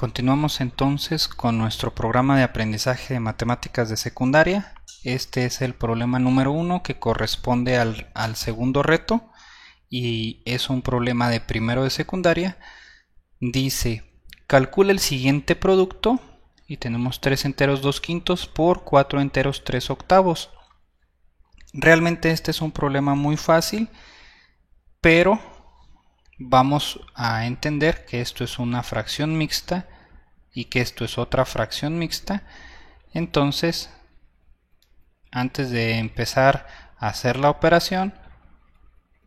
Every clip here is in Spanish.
Continuamos entonces con nuestro programa de aprendizaje de matemáticas de secundaria. Este es el problema número 1 que corresponde al segundo reto y es un problema de primero de secundaria. Dice, calcula el siguiente producto y tenemos 3 enteros 2/5 por 4 enteros 3/8. Realmente este es un problema muy fácil, pero vamos a entender que esto es una fracción mixta y que esto es otra fracción mixta. Entonces, antes de empezar a hacer la operación,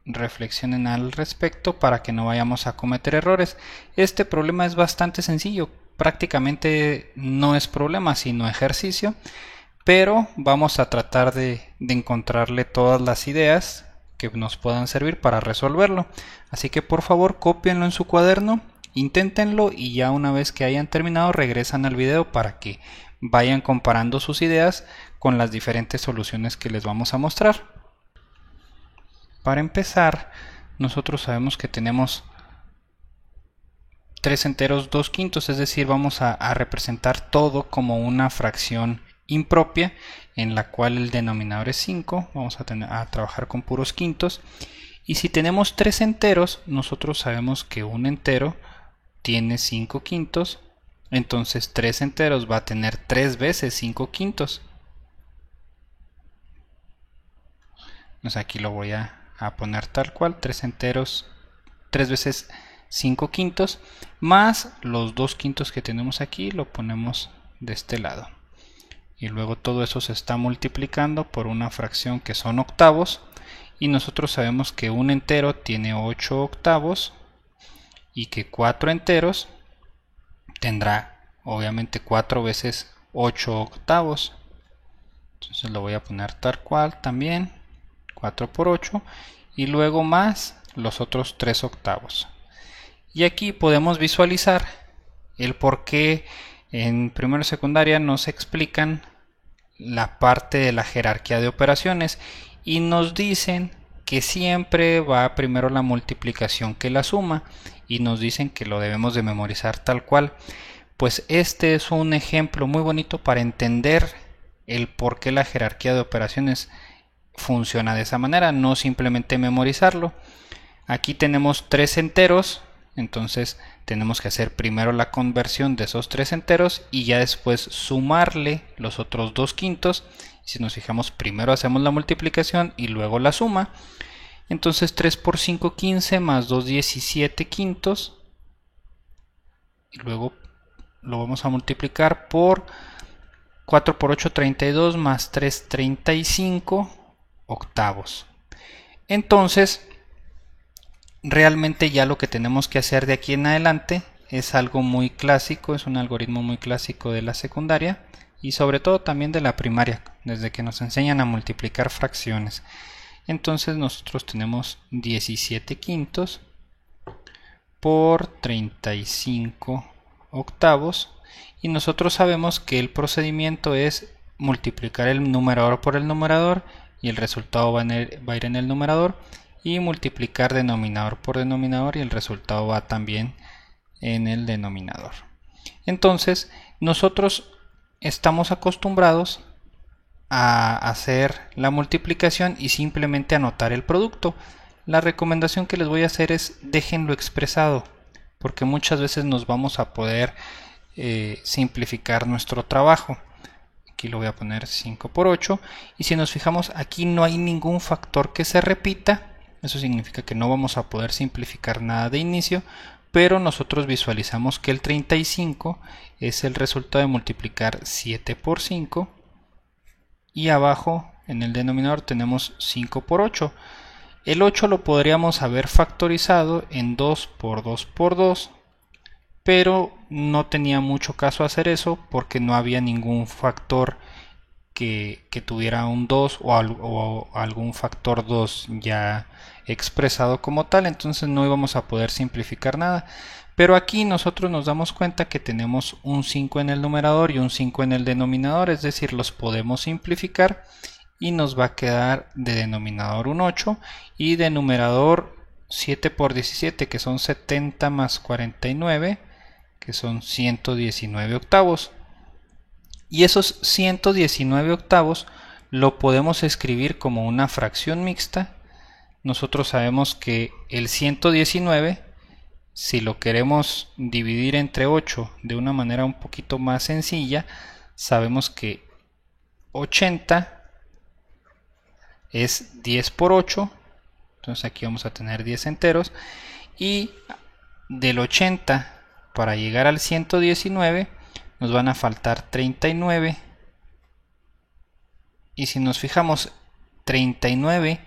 reflexionen al respecto para que no vayamos a cometer errores. Este problema es bastante sencillo, prácticamente no es problema sino ejercicio, pero vamos a tratar de encontrarle todas las ideas que nos puedan servir para resolverlo. Así que por favor cópienlo en su cuaderno, inténtenlo y ya una vez que hayan terminado regresan al video para que vayan comparando sus ideas con las diferentes soluciones que les vamos a mostrar. Para empezar, nosotros sabemos que tenemos 3 enteros 2/5, es decir, vamos a representar todo como una fracción impropia en la cual el denominador es 5. Vamos a trabajar con puros quintos. Y si tenemos 3 enteros, nosotros sabemos que un entero tiene 5/5. Entonces 3 enteros va a tener 3 veces 5/5. Entonces aquí lo voy a poner tal cual, 3 enteros 3 veces 5/5 más los 2/5 que tenemos aquí, lo ponemos de este lado. Y luego todo eso se está multiplicando por una fracción que son octavos. Y nosotros sabemos que un entero tiene 8 octavos y que 4 enteros tendrá obviamente 4 veces 8 octavos. Entonces lo voy a poner tal cual también, 4 por 8 y luego más los otros 3 octavos. Y aquí podemos visualizar el por qué en primero y secundaria nos explican la parte de la jerarquía de operaciones y nos dicen que siempre va primero la multiplicación que la suma y nos dicen que lo debemos de memorizar tal cual. Pues este es un ejemplo muy bonito para entender el por qué la jerarquía de operaciones funciona de esa manera, no simplemente memorizarlo. Aquí tenemos 3 enteros, entonces tenemos que hacer primero la conversión de esos 3 enteros y ya después sumarle los otros 2/5. Si nos fijamos, primero hacemos la multiplicación y luego la suma. Entonces 3 por 5 15 más 2 17/5 y luego lo vamos a multiplicar por 4 por 8 32 más 3 35 octavos. Entonces realmente ya lo que tenemos que hacer de aquí en adelante es algo muy clásico, es un algoritmo muy clásico de la secundaria y sobre todo también de la primaria, desde que nos enseñan a multiplicar fracciones. Entonces nosotros tenemos 17/5 por 35 octavos y nosotros sabemos que el procedimiento es multiplicar el numerador por el numerador y el resultado va a ir en el numerador, y multiplicar denominador por denominador y el resultado va también en el denominador. Entonces nosotros estamos acostumbrados a hacer la multiplicación y simplemente anotar el producto. La recomendación que les voy a hacer es déjenlo expresado, porque muchas veces nos vamos a poder simplificar nuestro trabajo. Aquí lo voy a poner 5 por 8 y si nos fijamos aquí no hay ningún factor que se repita. Eso significa que no vamos a poder simplificar nada de inicio, pero nosotros visualizamos que el 35 es el resultado de multiplicar 7 por 5 y abajo en el denominador tenemos 5 por 8. El 8 lo podríamos haber factorizado en 2 por 2 por 2, pero no tenía mucho caso hacer eso porque no había ningún factor que tuviera un 2 o algún factor 2 ya expresado como tal, entonces no íbamos a poder simplificar nada. Pero aquí nosotros nos damos cuenta que tenemos un 5 en el numerador y un 5 en el denominador, es decir, los podemos simplificar y nos va a quedar de denominador un 8 y de numerador 7 por 17, que son 70 más 49, que son 119 octavos. Y esos 119 octavos lo podemos escribir como una fracción mixta. Nosotros sabemos que el 119, si lo queremos dividir entre 8 de una manera un poquito más sencilla, sabemos que 80 es 10 por 8, entonces aquí vamos a tener 10 enteros, y del 80 para llegar al 119 nos van a faltar 39, y si nos fijamos, 39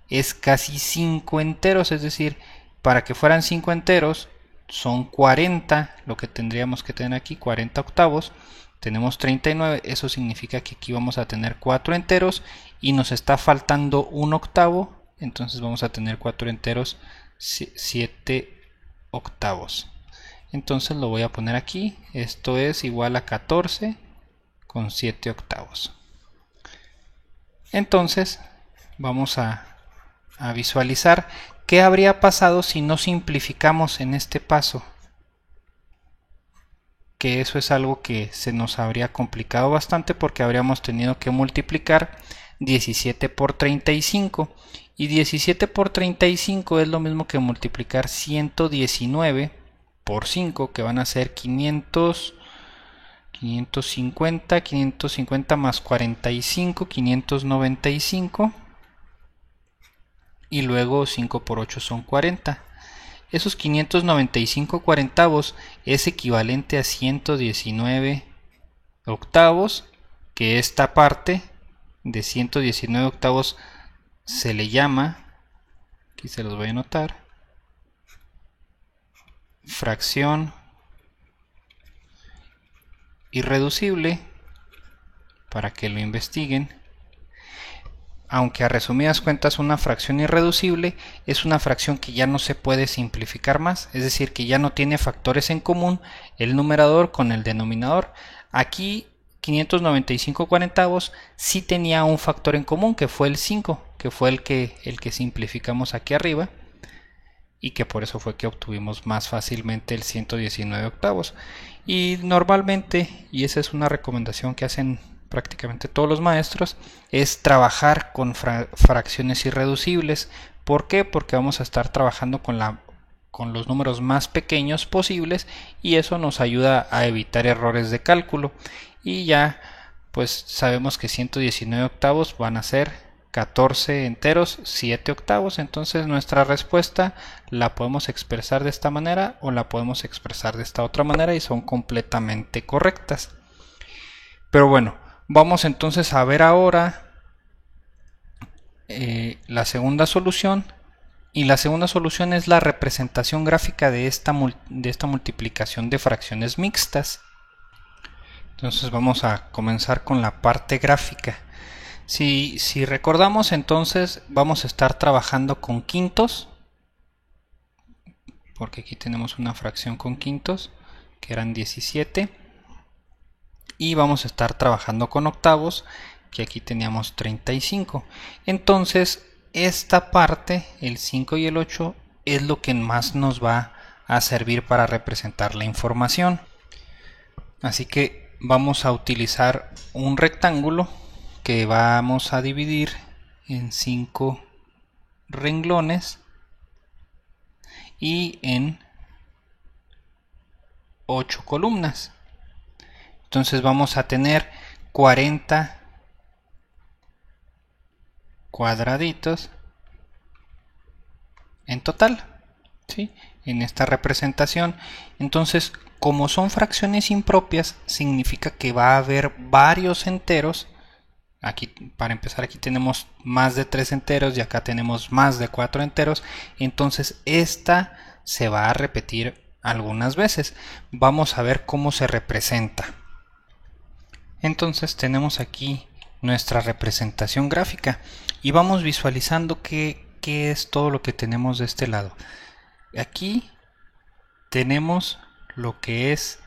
es casi 5 enteros, es decir, para que fueran 5 enteros son 40, lo que tendríamos que tener aquí, 40 octavos. Tenemos 39, eso significa que aquí vamos a tener 4 enteros y nos está faltando un octavo, entonces vamos a tener 4 enteros, 7 octavos. Entonces lo voy a poner aquí, esto es igual a 14 con 7 octavos. Entonces vamos a visualizar qué habría pasado si no simplificamos en este paso, que eso es algo que se nos habría complicado bastante porque habríamos tenido que multiplicar 17 por 35, y 17 por 35 es lo mismo que multiplicar 119 por 5, que van a ser 550 más 45, 595, y luego 5 por 8 son 40. Esos 595 cuarentavos es equivalente a 119 octavos, que esta parte de 119 octavos se le llama, aquí se los voy a anotar, fracción irreducible, para que lo investiguen. Aunque a resumidas cuentas una fracción irreducible es una fracción que ya no se puede simplificar más, es decir, que ya no tiene factores en común el numerador con el denominador. Aquí 595 cuarentavos sí tenía un factor en común, que fue el 5, que fue el que simplificamos aquí arriba, y que por eso fue que obtuvimos más fácilmente el 119 octavos. Y normalmente, y esa es una recomendación que hacen prácticamente todos los maestros, es trabajar con fracciones irreducibles. ¿Por qué? Porque vamos a estar trabajando con los números más pequeños posibles, y eso nos ayuda a evitar errores de cálculo. Y ya pues sabemos que 119 octavos van a ser 14 enteros, 7 octavos. Entonces nuestra respuesta la podemos expresar de esta manera o la podemos expresar de esta otra manera, y son completamente correctas. Pero bueno, vamos entonces a ver ahora la segunda solución. Y la segunda solución es la representación gráfica de esta multiplicación de fracciones mixtas. Entonces vamos a comenzar con la parte gráfica. Si recordamos, entonces vamos a estar trabajando con quintos, porque aquí tenemos una fracción con quintos, que eran 17. Y vamos a estar trabajando con octavos, que aquí teníamos 35. Entonces esta parte, el 5 y el 8, es lo que más nos va a servir para representar la información. Así que vamos a utilizar un rectángulo que vamos a dividir en 5 renglones y en 8 columnas. Entonces vamos a tener 40 cuadraditos en total, ¿sí?, en esta representación. Entonces, como son fracciones impropias, significa que va a haber varios enteros. Aquí, para empezar, aquí tenemos más de 3 enteros y acá tenemos más de 4 enteros. Entonces esta se va a repetir algunas veces. Vamos a ver cómo se representa. Entonces tenemos aquí nuestra representación gráfica y vamos visualizando qué es todo lo que tenemos de este lado. Aquí tenemos lo que es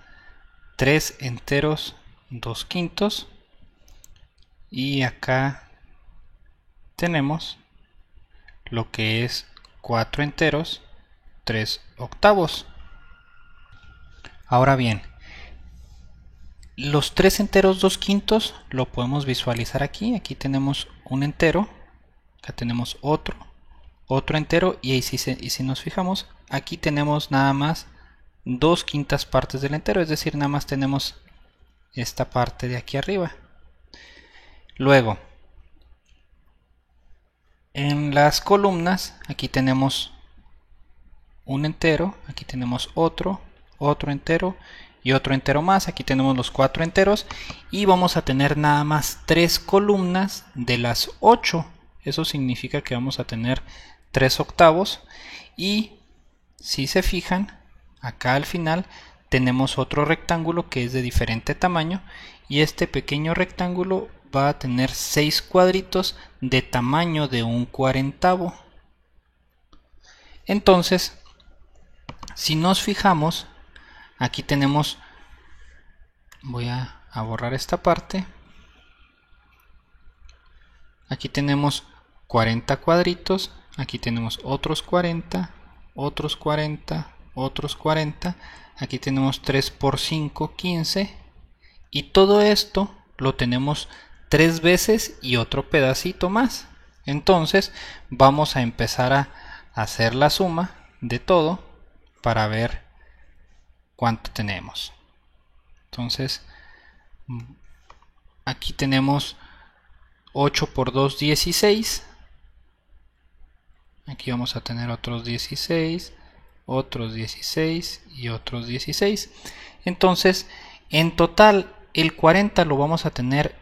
3 enteros 2 quintos, y acá tenemos lo que es 4 enteros 3 octavos. Ahora bien, los 3 enteros 2/5 lo podemos visualizar aquí. Aquí tenemos un entero, acá tenemos otro entero, y si nos fijamos, aquí tenemos nada más 2/5 partes del entero, es decir, nada más tenemos esta parte de aquí arriba. Luego, en las columnas, aquí tenemos un entero, aquí tenemos otro entero y otro entero más. Aquí tenemos los 4 enteros y vamos a tener nada más 3 columnas de las 8. Eso significa que vamos a tener 3 octavos, y si se fijan, acá al final tenemos otro rectángulo que es de diferente tamaño, y este pequeño rectángulo va a tener 6 cuadritos de tamaño de un 40avo. Entonces, si nos fijamos, aquí tenemos, voy a borrar esta parte, aquí tenemos 40 cuadritos, aquí tenemos otros 40, otros 40, otros 40, aquí tenemos 3 por 5, 15, y todo esto lo tenemos 3 veces y otro pedacito más. Entonces vamos a empezar a hacer la suma de todo para ver cuánto tenemos. Entonces aquí tenemos 8 por 2, 16. Aquí vamos a tener otros 16, otros 16 y otros 16. Entonces, en total, el 40 lo vamos a tener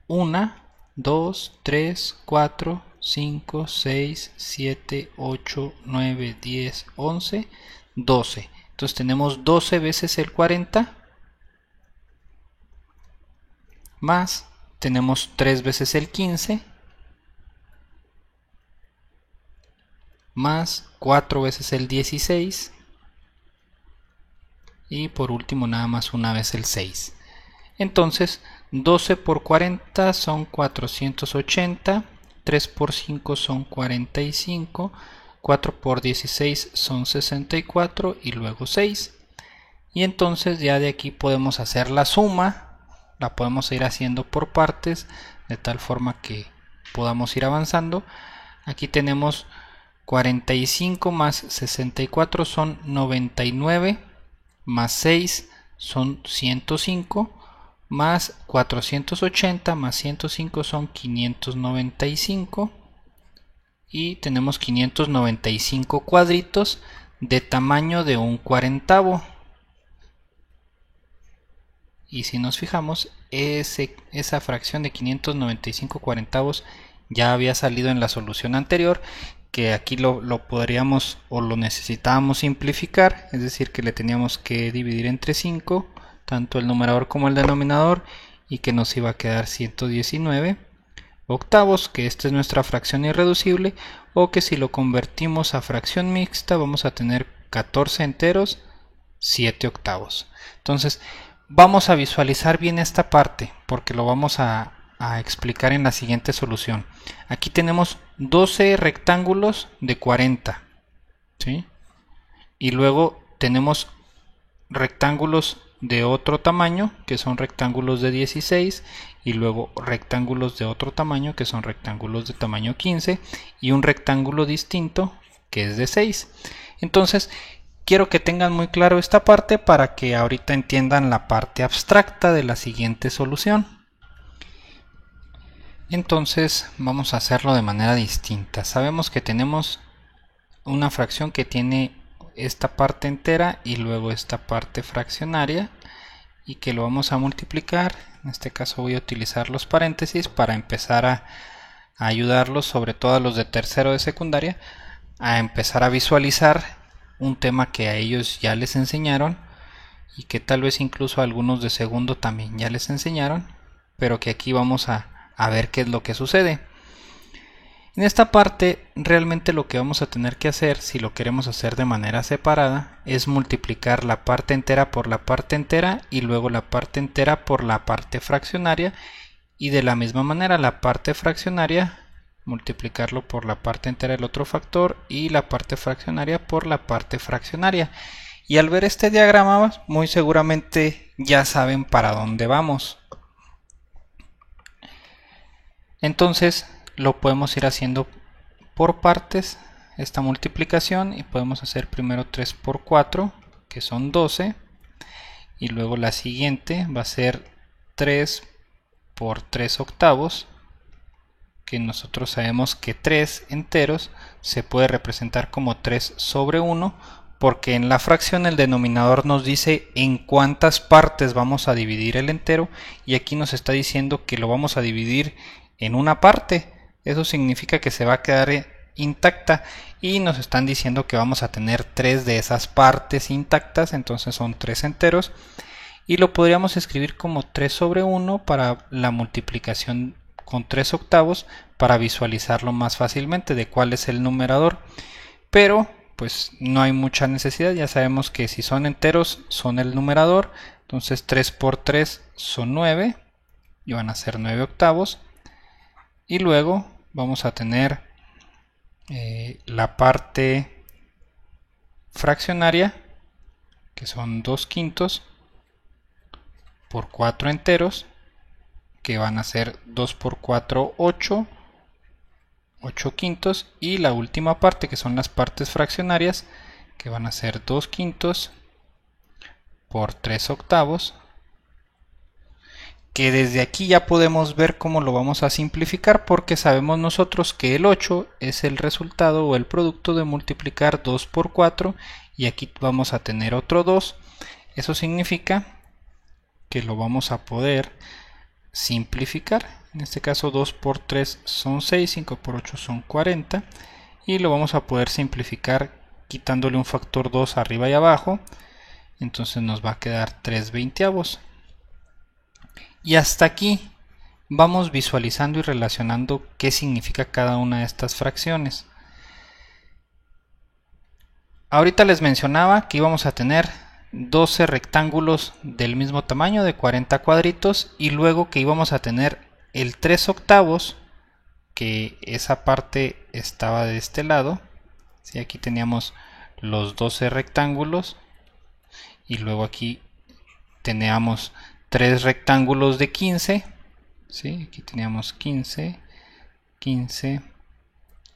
1, 2, 3, 4, 5, 6, 7, 8, 9, 10, 11, 12. Entonces tenemos 12 veces el 40, más tenemos 3 veces el 15, más 4 veces el 16, y por último nada más una vez el 6. Entonces 12 por 40 son 480, 3 por 5 son 45, 4 por 16 son 64 y luego 6. Y entonces ya de aquí podemos hacer la suma, la podemos ir haciendo por partes de tal forma que podamos ir avanzando. Aquí tenemos 45 más 64 son 99, más 6 son 105, más 480 más 105 son 595, y tenemos 595 cuadritos de tamaño de un 40avo. Y si nos fijamos, esa fracción de 595 cuarentavos ya había salido en la solución anterior, que aquí lo podríamos o lo necesitábamos simplificar, es decir, que le teníamos que dividir entre 5, tanto el numerador como el denominador, y que nos iba a quedar 119 octavos, que esta es nuestra fracción irreducible, o que si lo convertimos a fracción mixta vamos a tener 14 enteros, 7 octavos. Entonces vamos a visualizar bien esta parte porque lo vamos a explicar en la siguiente solución. Aquí tenemos 12 rectángulos de 40, ¿sí? Y luego tenemos rectángulos de otro tamaño que son rectángulos de 16, y luego rectángulos de otro tamaño que son rectángulos de tamaño 15, y un rectángulo distinto que es de 6. Entonces quiero que tengan muy claro esta parte para que ahorita entiendan la parte abstracta de la siguiente solución. Entonces vamos a hacerlo de manera distinta. Sabemos que tenemos una fracción que tiene esta parte entera y luego esta parte fraccionaria, y que lo vamos a multiplicar. En este caso voy a utilizar los paréntesis para empezar a ayudarlos, sobre todo a los de tercero de secundaria, a empezar a visualizar un tema que a ellos ya les enseñaron, y que tal vez incluso a algunos de segundo también ya les enseñaron, pero que aquí vamos a ver qué es lo que sucede. En esta parte realmente lo que vamos a tener que hacer, si lo queremos hacer de manera separada, es multiplicar la parte entera por la parte entera y luego la parte entera por la parte fraccionaria, y de la misma manera la parte fraccionaria multiplicarlo por la parte entera del otro factor y la parte fraccionaria por la parte fraccionaria. Y al ver este diagrama, muy seguramente ya saben para dónde vamos. Entonces lo podemos ir haciendo por partes esta multiplicación, y podemos hacer primero 3 por 4, que son 12, y luego la siguiente va a ser 3 por 3 octavos, que nosotros sabemos que 3 enteros se puede representar como 3 sobre 1, porque en la fracción el denominador nos dice en cuántas partes vamos a dividir el entero, y aquí nos está diciendo que lo vamos a dividir en una parte. Eso significa que se va a quedar intacta, y nos están diciendo que vamos a tener 3 de esas partes intactas, entonces son 3 enteros, y lo podríamos escribir como 3 sobre 1 para la multiplicación con 3 octavos, para visualizarlo más fácilmente de cuál es el numerador. Pero pues no hay mucha necesidad, ya sabemos que si son enteros son el numerador, entonces 3 por 3 son 9 y van a ser 9 octavos, y luego vamos a tener la parte fraccionaria, que son 2 quintos por 4 enteros, que van a ser 2 por 4, 8 quintos, y la última parte, que son las partes fraccionarias, que van a ser 2 quintos por 3 octavos, que desde aquí ya podemos ver cómo lo vamos a simplificar, porque sabemos nosotros que el 8 es el resultado o el producto de multiplicar 2 por 4, y aquí vamos a tener otro 2. Eso significa que lo vamos a poder simplificar. En este caso 2 por 3 son 6, 5 por 8 son 40, y lo vamos a poder simplificar quitándole un factor 2 arriba y abajo. Entonces nos va a quedar 3 veinteavos. Y hasta aquí vamos visualizando y relacionando qué significa cada una de estas fracciones. Ahorita les mencionaba que íbamos a tener 12 rectángulos del mismo tamaño, de 40 cuadritos, y luego que íbamos a tener el 3 octavos, que esa parte estaba de este lado. ¿Sí? Aquí teníamos los 12 rectángulos, y luego aquí teníamos 3 rectángulos de 15. ¿Sí? Aquí teníamos 15, 15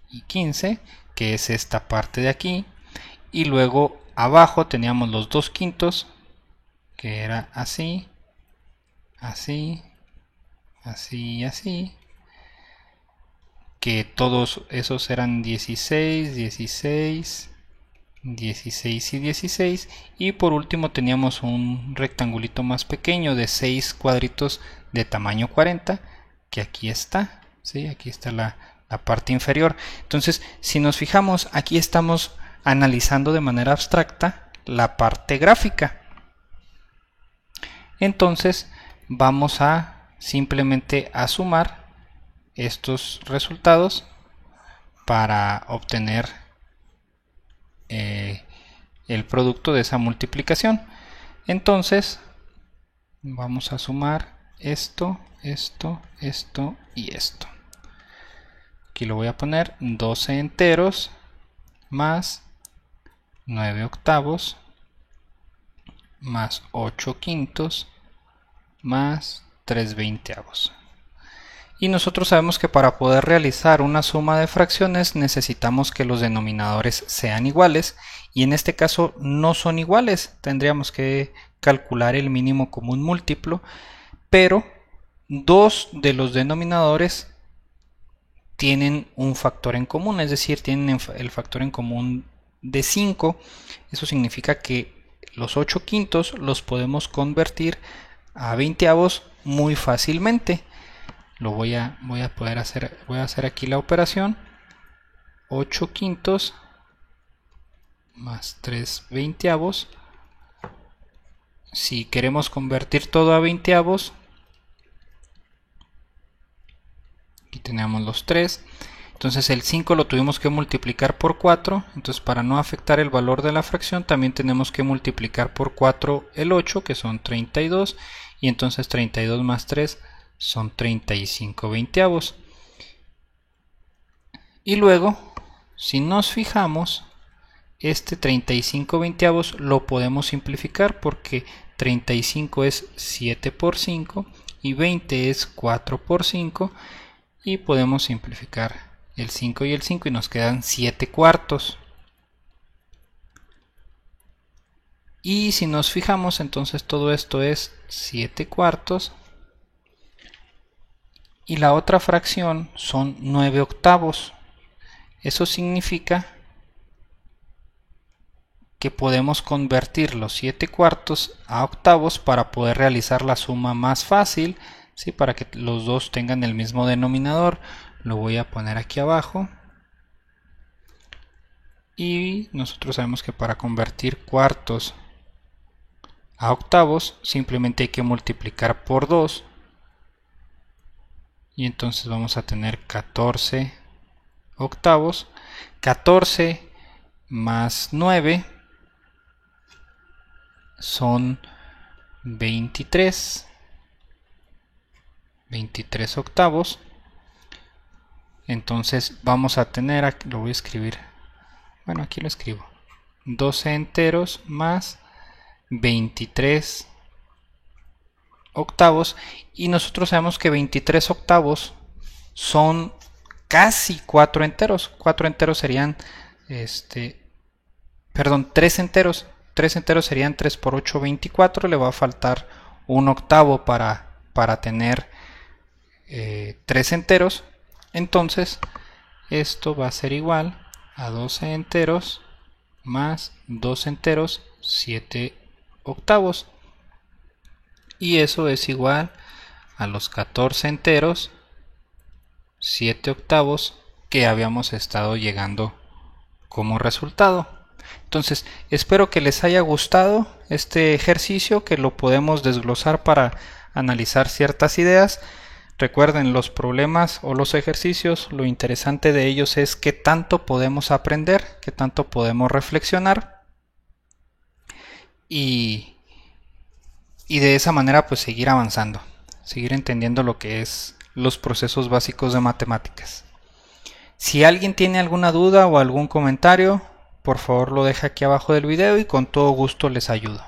y 15, que es esta parte de aquí, y luego abajo teníamos los 2 quintos, que era así, así, así y así, que todos esos eran 16, 16, 16 y 16, y por último teníamos un rectangulito más pequeño de 6 cuadritos de tamaño 40, que aquí está, ¿sí? Aquí está la parte inferior. Entonces, si nos fijamos, aquí estamos analizando de manera abstracta la parte gráfica. Entonces vamos a simplemente a sumar estos resultados para obtener el producto de esa multiplicación. Entonces vamos a sumar esto, esto, esto y esto. Aquí lo voy a poner 12 enteros más 9 octavos más 8 quintos más 3 veinteavos. Y nosotros sabemos que para poder realizar una suma de fracciones necesitamos que los denominadores sean iguales, y en este caso no son iguales. Tendríamos que calcular el mínimo común múltiplo, pero dos de los denominadores tienen un factor en común, es decir, tienen el factor en común de 5. Eso significa que los 8 quintos los podemos convertir a veinteavos muy fácilmente. Lo voy a hacer aquí la operación. 8 quintos más 3 veinteavos. Si queremos convertir todo a veinteavos, aquí tenemos los 3. Entonces el 5 lo tuvimos que multiplicar por 4. Entonces, para no afectar el valor de la fracción, también tenemos que multiplicar por 4 el 8, que son 32. Y entonces 32 más 3 son 35 veinteavos. Y luego, si nos fijamos, este 35 veinteavos lo podemos simplificar porque 35 es 7 por 5 y 20 es 4 por 5, y podemos simplificar el 5 y el 5 y nos quedan 7 cuartos. Y si nos fijamos, entonces todo esto es 7 cuartos y la otra fracción son 9 octavos. Eso significa que podemos convertir los 7 cuartos a octavos para poder realizar la suma más fácil, ¿sí? Para que los dos tengan el mismo denominador. Lo voy a poner aquí abajo. Y nosotros sabemos que para convertir cuartos a octavos simplemente hay que multiplicar por 2. Y entonces vamos a tener 14 octavos. 14 más 9 son 23 octavos. Entonces vamos a tener, aquí lo voy a escribir, bueno, aquí lo escribo, 12 enteros más 23 octavos, y nosotros sabemos que 23 octavos son casi 4 enteros. 4 enteros serían, 3 enteros. 3 enteros serían 3 por 8, 24. Le va a faltar un octavo para tener 3 enteros. Entonces esto va a ser igual a 12 enteros más 2 enteros, 7 octavos. Y eso es igual a los 14 enteros, 7 octavos que habíamos estado llegando como resultado. Entonces, espero que les haya gustado este ejercicio, que lo podemos desglosar para analizar ciertas ideas. Recuerden, los problemas o los ejercicios, lo interesante de ellos es qué tanto podemos aprender, qué tanto podemos reflexionar y de esa manera pues seguir avanzando, seguir entendiendo lo que es los procesos básicos de matemáticas. Si alguien tiene alguna duda o algún comentario, por favor lo deja aquí abajo del video y con todo gusto les ayudo.